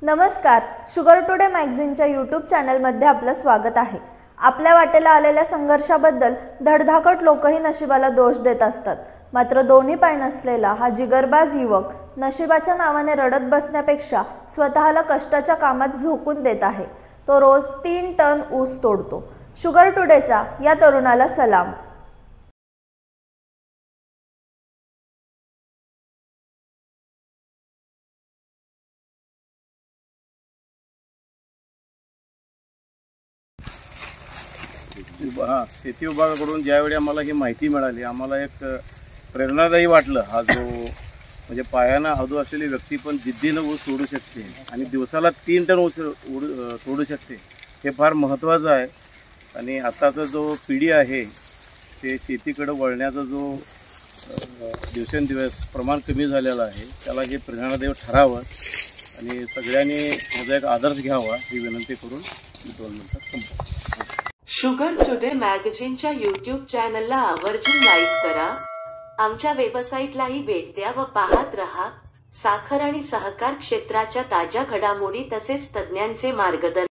नमस्कार, sugar today मॅगझिनच्या YouTube चॅनलमध्ये आपलं स्वागत आहे। आपल्या वाटेला आलेल्या संघर्षाबद्दल धडधाकट लोकही नशिबाला दोष देत असतात। मात्र दोन्ही पाय नसलेला हा जिगरबाज युवक नशिबाच्या नावाने रडत बसण्यापेक्षा स्वतःला कष्टाच्या कामात झोकून देत आहे। तो रोज 3 टन ऊस तोडतो। शुगर टुडेचा या तरुणाला सलाम। शेती विभागाकडून ज्यावेळी आम्हाला ही माहिती मिळाली, आम्हाला एक प्रेरणादायी वाटलं। हा जो म्हणजे पायानं अधू असलेली व्यक्ती पण जिद्दीनं ऊस तोडू शकते आणि दिवसाला 3 टन ऊस तोडू शकते, हे फार महत्त्वाचं आहे। आणि आताचा जो पिढी आहे ते शेतीकडे वळण्याचा जो दिवसेंदिवस प्रमाण कमी झालेलं आहे, त्याला हे प्रेरणादायी ठरावं आणि सगळ्यांनी माझा एक आदर्श घ्यावा ही विनंती करून मी 2 मिनिटात संपतो। शुगर टुडे मॅगझिनच्या यूट्यूब चॅनलला आवर्जून लाईक करा, आमच्या वेबसाईटलाही भेट द्या व पाहत रहा। साखर आणि सहकार क्षेत्राच्या ताज्या घडामोडी तसेच तज्ज्ञांचे मार्गदर्शन।